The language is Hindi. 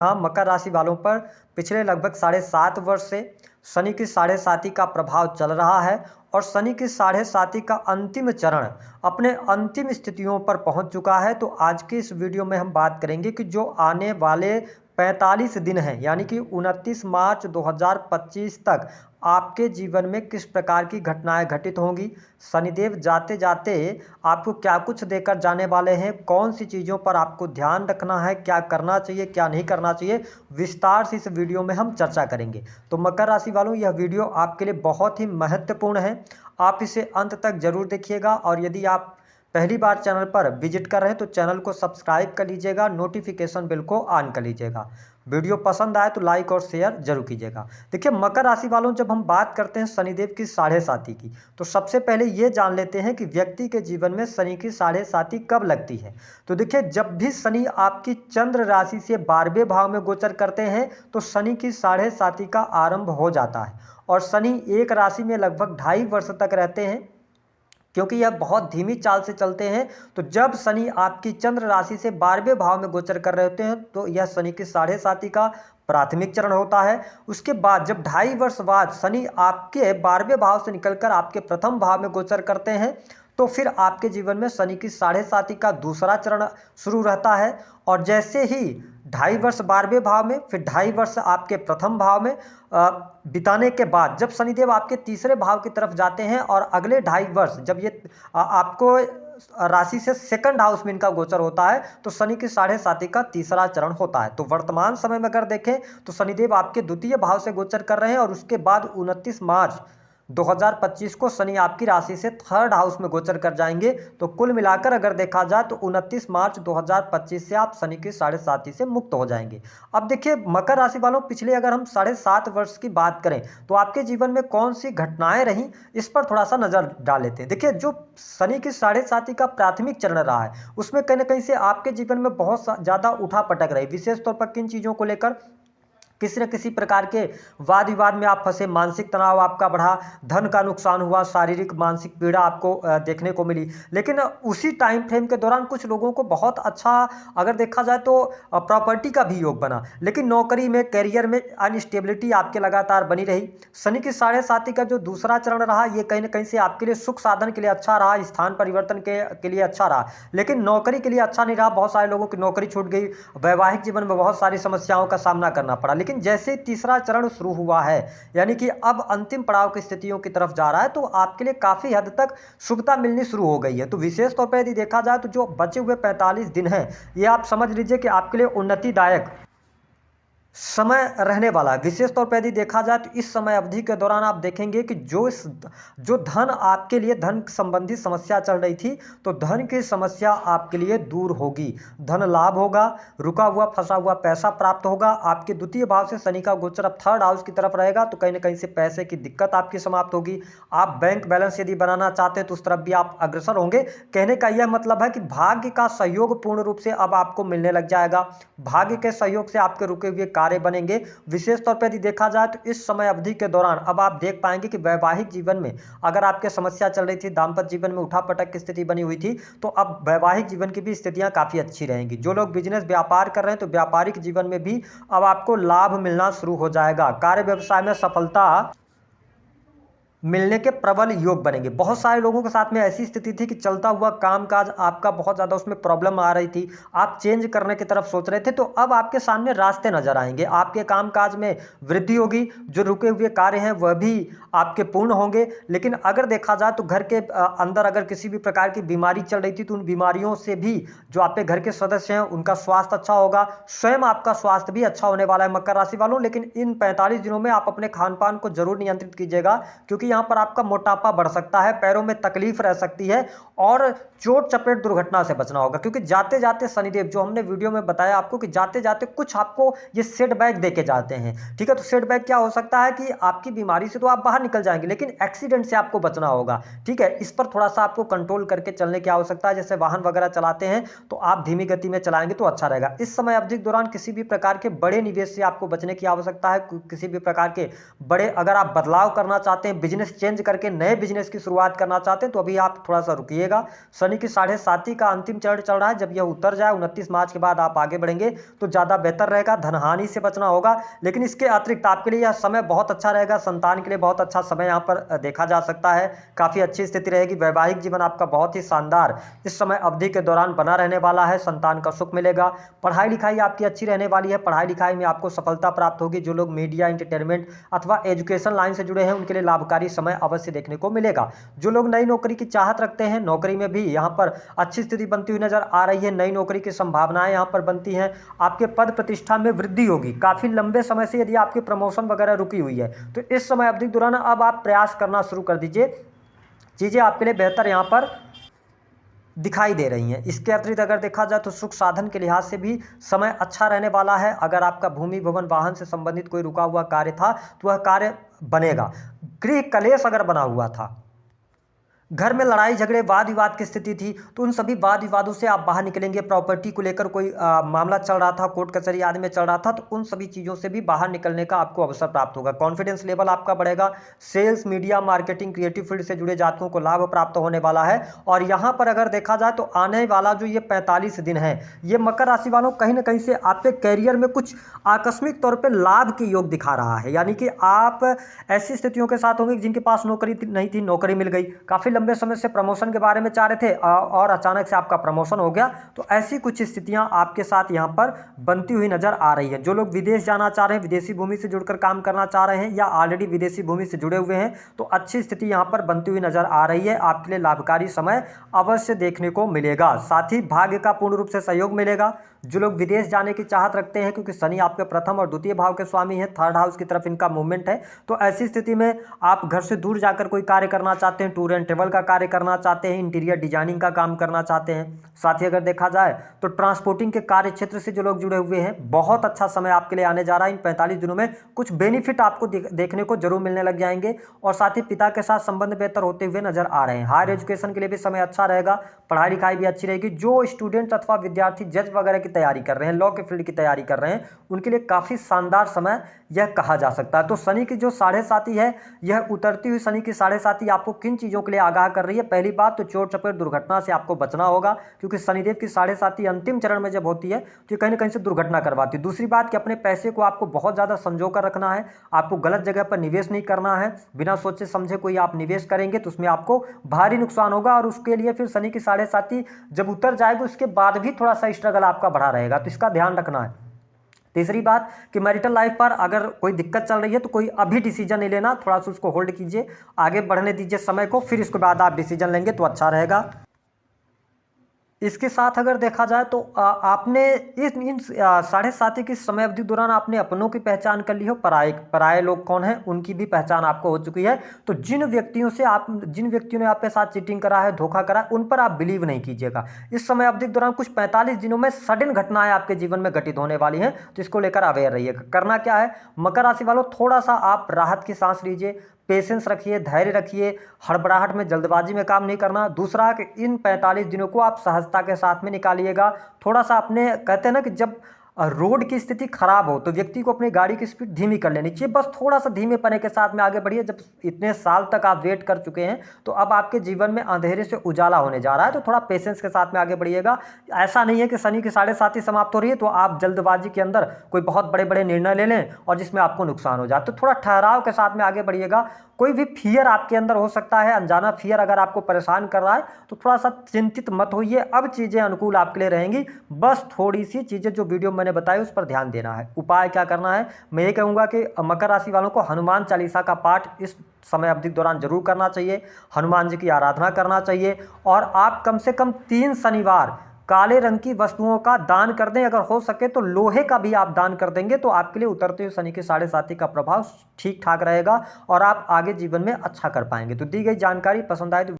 हाँ, मकर राशि वालों पर पिछले लगभग 7.5 वर्ष से शनि की 7.5 का प्रभाव चल रहा है और शनि की 7.5 का अंतिम चरण अपने अंतिम स्थितियों पर पहुंच चुका है। तो आज के इस वीडियो में हम बात करेंगे कि जो आने वाले 45 दिन हैं, यानी कि 29 मार्च 2025 तक आपके जीवन में किस प्रकार की घटनाएं घटित होंगी, शनिदेव जाते जाते आपको क्या कुछ देकर जाने वाले हैं, कौन सी चीज़ों पर आपको ध्यान रखना है, क्या करना चाहिए क्या नहीं करना चाहिए, विस्तार से इस वीडियो में हम चर्चा करेंगे। तो मकर राशि वालों, यह वीडियो आपके लिए बहुत ही महत्वपूर्ण है, आप इसे अंत तक जरूर देखिएगा। और यदि आप पहली बार चैनल पर विजिट कर रहे हैं तो चैनल को सब्सक्राइब कर लीजिएगा, नोटिफिकेशन बेल को ऑन कर लीजिएगा। वीडियो पसंद आए तो लाइक और शेयर जरूर कीजिएगा। देखिए मकर राशि वालों, जब हम बात करते हैं शनिदेव की 7.5 की, तो सबसे पहले ये जान लेते हैं कि व्यक्ति के जीवन में शनि की 7.5 कब लगती है। तो देखिए, जब भी शनि आपकी चंद्र राशि से 12वें भाव में गोचर करते हैं तो शनि की 7.5 का आरंभ हो जाता है और शनि एक राशि में लगभग 2.5 वर्ष तक रहते हैं, क्योंकि यह बहुत धीमी चाल से चलते हैं। तो जब शनि आपकी चंद्र राशि से 12वें भाव में गोचर कर रहे होते हैं तो यह शनि की 7.5 का प्राथमिक चरण होता है। उसके बाद जब 2.5 वर्ष बाद शनि आपके 12वें भाव से निकलकर आपके प्रथम भाव में गोचर करते हैं तो फिर आपके जीवन में शनि की 7.5 का दूसरा चरण शुरू रहता है। और जैसे ही 2.5 वर्ष 12वें भाव में, फिर 2.5 वर्ष आपके प्रथम भाव में बिताने के बाद जब शनिदेव आपके तीसरे भाव की तरफ जाते हैं और अगले 2.5 वर्ष जब ये आपको राशि से सेकंड हाउस में इनका गोचर होता है तो शनि की 7.5 का तीसरा चरण होता है। तो वर्तमान समय में अगर देखें तो शनिदेव आपके द्वितीय भाव से गोचर कर रहे हैं और उसके बाद 29 मार्च 2025 को शनि आपकी राशि से थर्ड हाउस में गोचर कर जाएंगे। तो कुल मिलाकर अगर देखा जाए तो 29 मार्च 2025 से आप शनि की 7.5 से मुक्त हो जाएंगे। अब देखिए मकर राशि वालों, पिछले अगर हम 7.5 वर्ष की बात करें तो आपके जीवन में कौन सी घटनाएं रहीं, इस पर थोड़ा सा नजर डाल लेते हैं। देखिए, जो शनि की 7.5 का प्राथमिक चरण रहा है उसमें कहीं ना कहीं से आपके जीवन में बहुत ज़्यादा उठा पटक रही, विशेष तौर पर किन चीज़ों को लेकर, किसी न किसी प्रकार के वाद विवाद में आप फंसे, मानसिक तनाव आपका बढ़ा, धन का नुकसान हुआ, शारीरिक मानसिक पीड़ा आपको देखने को मिली। लेकिन उसी टाइम फ्रेम के दौरान कुछ लोगों को बहुत अच्छा अगर देखा जाए तो प्रॉपर्टी का भी योग बना, लेकिन नौकरी में, करियर में अनस्टेबिलिटी आपके लगातार बनी रही। शनि की 7.5 का जो दूसरा चरण रहा ये कहीं ना कहीं से आपके लिए सुख साधन के लिए अच्छा रहा, स्थान परिवर्तन के लिए अच्छा रहा, लेकिन नौकरी के लिए अच्छा नहीं रहा। बहुत सारे लोगों की नौकरी छूट गई, वैवाहिक जीवन में बहुत सारी समस्याओं का सामना करना पड़ा। लेकिन जैसे तीसरा चरण शुरू हुआ है, यानी कि अब अंतिम पड़ाव की स्थितियों की तरफ जा रहा है, तो आपके लिए काफी हद तक शुभता मिलनी शुरू हो गई है। तो विशेष तौर पर यदि देखा जाए तो जो बचे हुए 45 दिन हैं ये आप समझ लीजिए कि आपके लिए उन्नतिदायक समय रहने वाला है। विशेष तौर पर यदि देखा जाए तो इस समय अवधि के दौरान आप देखेंगे कि जो धन आपके लिए धन संबंधी समस्या चल रही थी तो धन की समस्या आपके लिए दूर होगी, धन लाभ होगा, रुका हुआ फंसा हुआ पैसा प्राप्त होगा। आपके द्वितीय भाव से शनि का गोचर अब थर्ड हाउस की तरफ रहेगा तो कहीं ना कहीं से पैसे की दिक्कत आपकी समाप्त होगी। आप बैंक बैलेंस यदि बनाना चाहते हैं तो उस तरफ भी आप अग्रसर होंगे। कहने का यह मतलब है कि भाग्य का सहयोग पूर्ण रूप से अब आपको मिलने लग जाएगा, भाग्य के सहयोग से आपके रुके हुए कार्य बनेंगे। विशेष तौर पर यदि देखा जाए तो इस समय अवधि के दौरान अब आप देख पाएंगे कि वैवाहिक जीवन में अगर आपके समस्या चल रही थी, दाम्पत्य जीवन में उठापटक की स्थिति बनी हुई थी, तो अब वैवाहिक जीवन की भी स्थितियां काफी अच्छी रहेंगी। जो लोग बिजनेस व्यापार कर रहे हैं तो व्यापारिक जीवन में भी अब आपको लाभ मिलना शुरू हो जाएगा। कार्य व्यवसाय में सफलता मिलने के प्रबल योग बनेंगे। बहुत सारे लोगों के साथ में ऐसी स्थिति थी कि चलता हुआ कामकाज आपका बहुत ज़्यादा उसमें प्रॉब्लम आ रही थी, आप चेंज करने की तरफ सोच रहे थे, तो अब आपके सामने रास्ते नजर आएंगे, आपके कामकाज में वृद्धि होगी, जो रुके हुए कार्य हैं वह भी आपके पूर्ण होंगे। लेकिन अगर देखा जाए तो घर के अंदर अगर किसी भी प्रकार की बीमारी चल रही थी तो उन बीमारियों से भी जो आपके घर के सदस्य हैं उनका स्वास्थ्य अच्छा होगा, स्वयं आपका स्वास्थ्य भी अच्छा होने वाला है मकर राशि वालों। लेकिन इन 45 दिनों में आप अपने खान पान को जरूर नियंत्रित कीजिएगा, क्योंकि यहाँ पर आपका मोटापा बढ़ सकता है, पैरों में तकलीफ रह सकती है और चोट चपेट दुर्घटना से बचना होगा। क्योंकि जाते जाते शनिदेव, जो हमने वीडियो में बताया आपको कि जाते जाते कुछ आपको ये सेटबैक देके जाते हैं, ठीक है। तो सेटबैक क्या हो सकता है कि आपकी बीमारी से तो आप बाहर निकल जाएंगे लेकिन एक्सीडेंट से आपको बचना होगा, ठीक है। इस पर थोड़ा सा आपको कंट्रोल करके चलने की आवश्यकता है। जैसे वाहन वगैरह चलाते हैं तो आप धीमी गति में चलाएंगे तो अच्छा रहेगा। इस समय अवधि के दौरान किसी भी प्रकार के बड़े निवेश से आपको बचने की आवश्यकता है। किसी भी प्रकार के बड़े अगर आप बदलाव करना चाहते हैं, बिजनेस बिजनेस चेंज करके नए बिजनेस की शुरुआत करना चाहते हैं तो अभी आप थोड़ा सा रुकिएगा। शनि की 7.5 का अंतिम चरण चल रहा है, जब यह उतर जाए 29 मार्च के बाद आप आगे बढ़ेंगे तो ज़्यादा बेहतर रहेगा, धनहानि से बचना होगा। लेकिन इसके अतिरिक्त आपके लिए यह समय बहुत अच्छा रहेगा, संतान के लिए बहुत अच्छा समय यहाँ पर देखा जा सकता है, काफ़ी अच्छी स्थिति रहेगी। वैवाहिक जीवन आपका बहुत ही शानदार इस समय अवधि के दौरान बना रहने वाला है, संतान का सुख मिलेगा। पढ़ाई लिखाई आपकी अच्छी रहने वाली है, पढ़ाई लिखाई में आपको सफलता प्राप्त होगी। जो लोग मीडिया, एंटरटेनमेंट अथवा एजुकेशन लाइन से जुड़े हैं उनके लिए लाभकारी समय अवश्य देखने को मिलेगा। जो लोग नई नौकरी की चाहत रखते हैं, नौकरी में भी यहाँ पर अच्छी स्थिति बनती हुई नजर आ रही है, नई नौकरी की संभावनाएं यहाँ पर बनती हैं। आपके पद प्रतिष्ठा में वृद्धि होगी। काफ़ी लंबे समय से यदि आपकी प्रमोशन वगैरह रुकी हुई है तो इस समय अवधि के दौरान अब आप प्रयास करना शुरू कर दीजिए, चीज़ें आपके लिए बेहतर यहाँ पर दिखाई दे रही हैं। इसके अतिरिक्त अगर देखा जाए तो सुख साधन के लिहाज से भी समय अच्छा रहने वाला है। अगर आपका भूमि भवन वाहन से संबंधित कोई रुका हुआ कार्य था तो वह कार्य बनेगा। गृह कलेश अगर बना हुआ था, घर में लड़ाई झगड़े वाद विवाद की स्थिति थी तो उन सभी वाद विवादों से आप बाहर निकलेंगे। प्रॉपर्टी को लेकर कोई मामला चल रहा था, कोर्ट कचहरी आदि में चल रहा था, तो उन सभी चीज़ों से भी बाहर निकलने का आपको अवसर प्राप्त होगा। कॉन्फिडेंस लेवल आपका बढ़ेगा। Sales, media, marketing, creative field से जुड़े जातकों को लाभ प्राप्त होने वाला है। और यहाँ पर अगर देखा जाए तो आने वाला जो ये 45 दिन है, ये मकर राशि वालों कहीं ना कहीं से आपके कैरियर में कुछ आकस्मिक तौर पर लाभ के योग दिखा रहा है। यानी कि आप ऐसी स्थितियों के साथ होंगे जिनके पास नौकरी नहीं थी, नौकरी मिल गई। काफ़ी लंबे समय से प्रमोशन के बारे में चाह रहे थे और अचानक से आपका प्रमोशन हो गया, तो ऐसी कुछ स्थितियां आपके साथ यहां पर बनती हुई नजर आ रही है। जो लोग विदेश जाना चाह रहे हैं, विदेशी भूमि से जुड़कर काम करना चाह रहे हैं या ऑलरेडी विदेशी भूमि से जुड़े हुए हैं, तो अच्छी स्थिति यहां पर बनती हुई नजर आ रही है। आपके लिए लाभकारी समय अवश्य देखने को मिलेगा। साथ ही भाग्य का पूर्ण रूप से सहयोग मिलेगा। जो लोग विदेश जाने की चाहत रखते हैं, क्योंकि शनि आपके प्रथम और द्वितीय भाव के स्वामी हैं, थर्ड हाउस की तरफ इनका मूवमेंट है, तो ऐसी स्थिति में आप घर से दूर जाकर कोई कार्य करना चाहते हैं, टूर एंड ट्रेवल का कार्य करना चाहते हैं, इंटीरियर डिजाइनिंग का काम करना चाहते हैं। साथ ही अगर देखा जाए तो ट्रांसपोर्टिंग के कार्य क्षेत्र से जो लोग जुड़े हुए हैं, बहुत अच्छा समय आपके लिए आने जा रहा है। इन 45 दिनों में कुछ बेनिफिट आपको देखने को जरूर मिलने लग जाएंगे। और साथ ही पिता के साथ संबंध बेहतर होते हुए नजर आ रहे हैं। हायर एजुकेशन के लिए भी समय अच्छा रहेगा, पढ़ाई लिखाई भी अच्छी रहेगी। जो स्टूडेंट अथवा विद्यार्थी जज वगैरह की तैयारी कर रहे हैं, लॉ के फील्ड की तैयारी कर रहे हैं, उनके लिए काफ़ी शानदार समय यह कहा जा सकता है। तो शनि की जो 7.5 है, यह उतरती हुई शनि की 7.5 आपको किन चीज़ों के लिए आगाह कर रही है? पहली बात तो चोट चपेट दुर्घटना से आपको बचना होगा, क्योंकि शनिदेव की 7.5 अंतिम चरण में जब होती है तो कहीं ना कहीं से दुर्घटना करवाती है। दूसरी बात कि अपने पैसे को आपको बहुत ज़्यादा संजो कर रखना है, आपको गलत जगह पर निवेश नहीं करना है। बिना सोचे समझे कोई आप निवेश करेंगे तो उसमें आपको भारी नुकसान होगा, और उसके लिए फिर शनि की 7.5 जब उतर जाएगी उसके बाद भी थोड़ा सा स्ट्रगल आपका बढ़ा रहेगा, तो इसका ध्यान रखना है। तीसरी बात कि मैरिटल लाइफ पर अगर कोई दिक्कत चल रही है तो कोई अभी डिसीजन नहीं लेना, थोड़ा सा उसको होल्ड कीजिए, आगे बढ़ने दीजिए समय को, फिर इसके बाद आप डिसीजन लेंगे तो अच्छा रहेगा। इसके साथ अगर देखा जाए तो आपने इन 7.5 की समय अवधि दौरान आपने अपनों की पहचान कर ली हो, पराये लोग कौन हैं उनकी भी पहचान आपको हो चुकी है। तो जिन व्यक्तियों ने आपके साथ चीटिंग करा है, धोखा करा है, उन पर आप बिलीव नहीं कीजिएगा। इस समय अवधि के दौरान कुछ 45 दिनों में सडन घटनाएं आपके जीवन में घटित होने वाली हैं, तो इसको लेकर अवेयर रहिएगा। करना क्या है, मकर राशि वालों, थोड़ा सा आप राहत की सांस लीजिए, पेशेंस रखिए, धैर्य रखिए, हड़बड़ाहट में जल्दबाजी में काम नहीं करना। दूसरा कि इन 45 दिनों को आप सहजता के साथ में निकालिएगा। थोड़ा सा अपने, कहते हैं ना कि जब रोड की स्थिति खराब हो तो व्यक्ति को अपनी गाड़ी की स्पीड धीमी कर लेनी चाहिए, बस थोड़ा सा धीमे पने के साथ में आगे बढ़िए। जब इतने साल तक आप वेट कर चुके हैं तो अब आपके जीवन में अंधेरे से उजाला होने जा रहा है, तो थोड़ा पेशेंस के साथ में आगे बढ़िएगा। ऐसा नहीं है कि शनि की 7.5 समाप्त हो रही है तो आप जल्दबाजी के अंदर कोई बहुत बड़े बड़े निर्णय ले लें और जिसमें आपको नुकसान हो जाए, तो थोड़ा ठहराव के साथ में आगे बढ़िएगा। कोई भी फियर आपके अंदर हो सकता है, अनजाना फियर अगर आपको परेशान कर रहा है तो थोड़ा सा चिंतित मत होइए, अब चीज़ें अनुकूल आपके लिए रहेंगी। बस थोड़ी सी चीज़ें जो वीडियो मैंने बताई उस पर ध्यान देना है। उपाय क्या करना है, मैं ये कहूँगा कि मकर राशि वालों को हनुमान चालीसा का पाठ इस समय अवधि के दौरान जरूर करना चाहिए, हनुमान जी की आराधना करना चाहिए, और आप कम से कम 3 शनिवार काले रंग की वस्तुओं का दान कर दें। अगर हो सके तो लोहे का भी आप दान कर देंगे तो आपके लिए उतरते हुए शनि की 7.5 का प्रभाव ठीक ठाक रहेगा और आप आगे जीवन में अच्छा कर पाएंगे। तो दी गई जानकारी पसंद आए तो